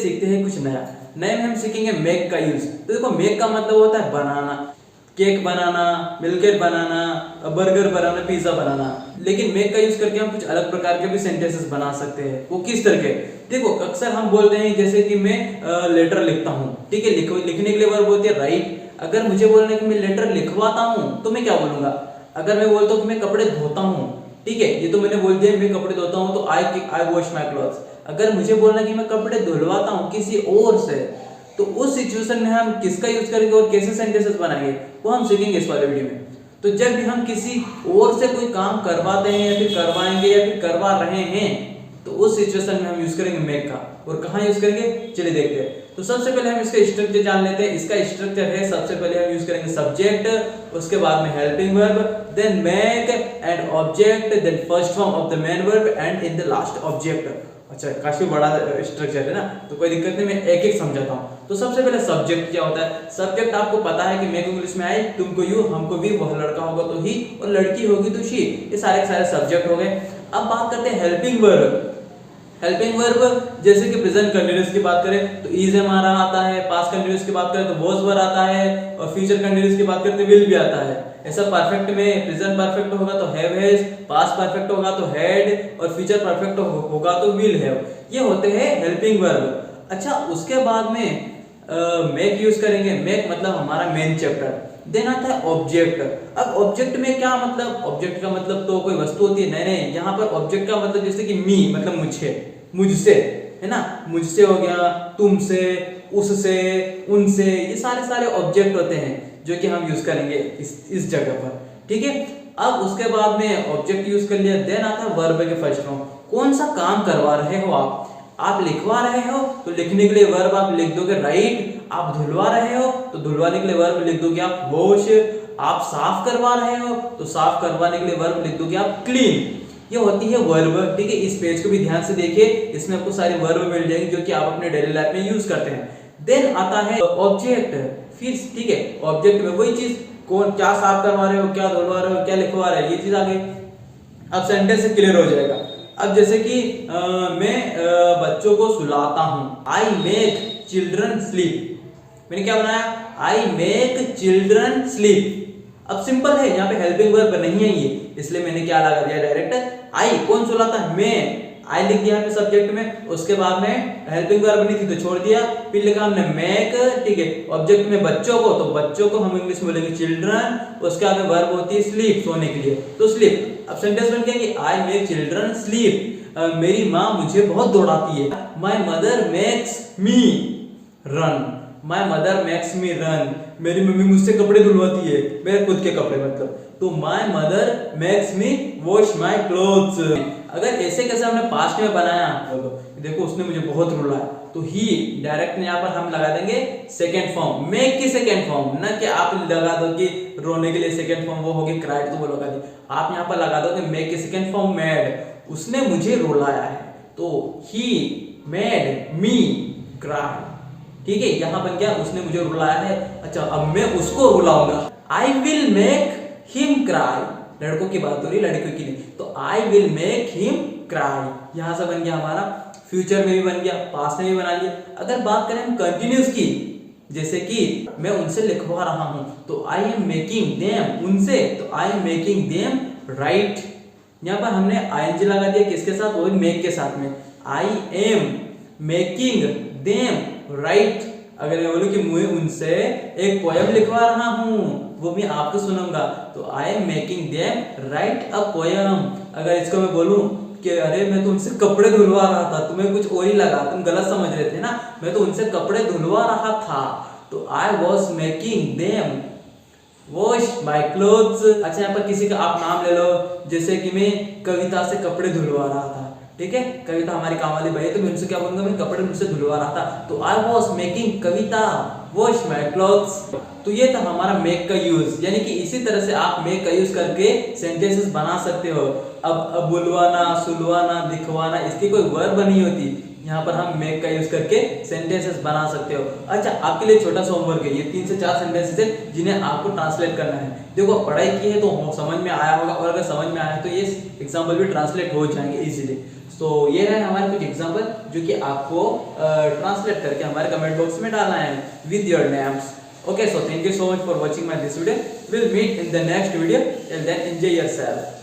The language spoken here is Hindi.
सीखते हैं कुछ नया। नए में हम सीखेंगे मेक का यूज। तो देखो मेक का मतलब होता है बनाना, केक बनाना, मिल्कशेक बनाना, बर्गर बनाना, पिज्जा बनाना। लेकिन मेक का यूज करके हम कुछ अलग प्रकार के भी सेंटेंसेस बना सकते हैं। वो किस तरह के? देखो अक्सर हम बोलते हैं जैसे कि मैं लेटर लिखता हूँ, ठीक है, लिखने के लिए वर्ब होती है राइट। अगर मुझे बोलना है कि मैं लेटर लिखवाता हूँ तो मैं क्या बोलूंगा? अगर मैं बोलता हूँ कि मैं कपड़े धोता हूँ, ठीक है, ये तो मैंने बोल दिया मैं कपड़े धोता हूँ, तो आई वॉश माई क्लॉथ्स। अगर मुझे बोलना है कि मैं कपड़े धुलवाता हूँ किसी और से, तो उस सिचुएशन में हम किसका यूज करेंगे और कैसे सेंटेंसेस बनाएंगे वो हम सीखेंगे इस वाले वीडियो में। तो जब भी हम किसी और से कोई काम करवाते हैं या फिर करवाएंगे या फिर करवा रहे हैं, तो उस सिचुएशन में हम यूज करेंगे मेक का। और कहाँ यूज करेंगे चलिए देखते हैं। तो सबसे पहले हम इसका स्ट्रक्चर जान लेते हैं। इसका स्ट्रक्चर है, सबसे पहले हम यूज करेंगे सब्जेक्ट, उसके बाद में helping verb, then make and object, then first form of the main verb and in the last object. अच्छा काफी बड़ा स्ट्रक्चर है ना, तो कोई दिक्कत नहीं, मैं एक एक समझाता हूँ। तो सबसे पहले सब्जेक्ट क्या होता है? सब्जेक्ट आपको पता है कि मेरे को इंग्लिश में आए, तुमको यू, हमको भी, वह लड़का होगा तो ही और लड़की होगी तो शी। ये सारे के सारे सब्जेक्ट हो गए। अब बात करते हैं हेल्पिंग वर्ब। हेल्पिंग वर्ब जैसे कि प्रेजेंट कंटीन्यूअस की बात करें तो इज हमारा आता है, पास्ट कंटीन्यूअस की बात करें तो वाज वर आता है, और फ्यूचर कंटीन्यूअस की बात करें तो विल भी आता है। ऐसा परफेक्ट में प्रेजेंट परफेक्ट होगा तो हैव हैज, पास्ट परफेक्ट होगा तो हैड, और फ्यूचर परफेक्ट होगा तो विल हैव। ये होते हैं हेल्पिंग वर्ब। अच्छा उसके बाद में मेक यूज करेंगे। मेक मतलब हमारा मेन चैप्टर। देन आता है ऑब्जेक्ट। अब ऑब्जेक्ट में क्या मतलब? ऑब्जेक्ट का मतलब तो कोई वस्तु होती है, नहीं नहीं, यहाँ पर ऑब्जेक्ट का मतलब जैसे कि मी मतलब मुझे, मुझसे, है ना, मुझसे हो गया, तुमसे, उससे, उनसे, ये सारे सारे ऑब्जेक्ट होते हैं जो कि हम यूज करेंगे इस जगह पर, ठीक है। अब उसके बाद में ऑब्जेक्ट यूज कर लिया। देन आता है वर्ब के फर्स्ट फॉर्म। कौन सा काम करवा रहे हो आप लिखवा रहे हो तो लिखने के लिए वर्ब आप लिख दोगे राइट। आप धुलवा रहे हो तो धुलवाने के लिए वर्ब लिख दोगे आप वॉश। आप साफ करवा रहे हो तो साफ करवाने के लिए वर्ब लिख दोगे आप क्लीन। ये होती है वर्ब, ठीक है। इस पेज को भी ध्यान से देखिए, इसमें आपको सारी वर्ब मिल जाएंगे जो कि आप अपने डेली लाइफ में यूज करते हैं। देन आता है ऑब्जेक्ट, फिर ठीक है, ऑब्जेक्ट में वही चीज, कौन क्या साफ करवा रहे हो, क्या धुलवा रहे हो, क्या लिखवा रहे हो, ये चीज आ गई। अब सेंटेंस क्लियर हो जाएगा। अब जैसे कि मैं बच्चों को सुलाता हूँ, आई मेक चिल्ड्रन स्लीप। मैंने क्या बनाया? I make children sleep. अब सिंपल है, यहाँ पे हेल्पिंग वर्ब नहीं है ये, इसलिए मैंने क्या लगा दिया डायरेक्ट आई। कौन सुलाता है? मैं। आई लिख दिया हमने सब्जेक्ट में, उसके बाद में हेल्पिंग वर्ब नहीं थी तो छोड़ दिया, फिर लिखा हमने मेक, ठीक है। ऑब्जेक्ट में बच्चों को, तो बच्चों को हम इंग्लिश में बोलेंगे चिल्ड्रन, उसके बाद में वर्ब होती है स्लीप, सोने के लिए, तो स्लीप। अब सेंटेंस बन गया कि आई मेक चिल्ड्रन स्लीप। मेरी माँ मुझे बहुत दौड़ाती है। My mother makes me run. My mother makes me run. मेरी मम्मी मुझसे कपड़े धुलवाती है, मेरे खुद के कपड़े मतलब। तो my mother makes me wash my clothes. अगर ऐसे कैसे हमने पास्ट में बनाया, देखो उसने मुझे बहुत रुलाया, तो ही डायरेक्ट यहाँ पर हम लगा देंगे सेकेंड फॉर्म, मेक की सेकेंड फॉर्म। ना कि आप लगा दो कि रोने के लिए सेकेंड फॉर्म वो होगी क्राइड, तो वो लगा दी। आप यहाँ पर लगा दो कि मेक की सेकेंड फॉर्म मैड। उसने मुझे रुलाया है, तो ही मेड मी क्राई, ठीक है। यहाँ बन गया उसने मुझे रुलाया है। अच्छा अब मैं उसको रुलाऊंगा, I will make him cry. लड़कों की बात हो रही, लड़कियों की नहीं, तो I will make him cry. यहां से बन गया हमारा, फ्यूचर में भी बन गया, पास्ट में भी बना लिया। अगर बात करें हम कंटिन्यूअस की, जैसे कि मैं उनसे लिखवा रहा हूं, तो आई एम मेकिंग देम, उनसे, तो I am making them right. यहां पर हमने आईएनजी लगा दिया, किसके साथ? वो मेक के साथ में। I am making them right. अगर मैं बोलूं कि मैं उनसे एक पोएम लिखवा रहा हूं, वो भी आपको सुनाऊंगा, तो I am making them right a poem. अगर इसको मैं बोलूं कि अरे मैं तो उनसे कपड़े धुलवा रहा था, तुम्हें कुछ और ही लगा, तुम गलत समझ रहे थे ना, मैं तो उनसे कपड़े धुलवा रहा था, तो I was making them wash my clothes. अच्छा यहाँ पर किसी का आप नाम ले लो, जैसे कि मैं कविता से कपड़े धुलवा रहा था, ठीक है, कविता हमारी काम वाली भाई, तो मैं उनसे क्या बोलूंगा? मैं कपड़े उनसे धुलवा रहा था, तो I was making Kavita wash my clothes. तो ये था हमारा मेक का यूज, यानी कि इसी तरह से आप मेक का यूज करके सेंटेंसेस बना सकते हो। अब बुलवाना, सुलवाना, दिखवाना, इसकी कोई वर्ब नहीं होती, यहाँ पर हम मेक का यूज करके सेंटेंसेस बना सकते हो। अच्छा, आपके लिए छोटा सा होमवर्क है, ये 3 से 4 सेंटेंसेस है जिन्हें आपको ट्रांसलेट करना है। देखो पढ़ाई की है तो समझ में आया होगा, और अगर समझ में आया तो ये एग्जाम्पल भी ट्रांसलेट हो जाएंगे इजीली। तो ये रहे हमारे कुछ एग्जाम्पल जो कि आपको ट्रांसलेट करके हमारे कमेंट बॉक्स में डालना है with your names. Okay, so thank you so much for watching my this video. We'll meet in the next video. Till then, enjoy yourself.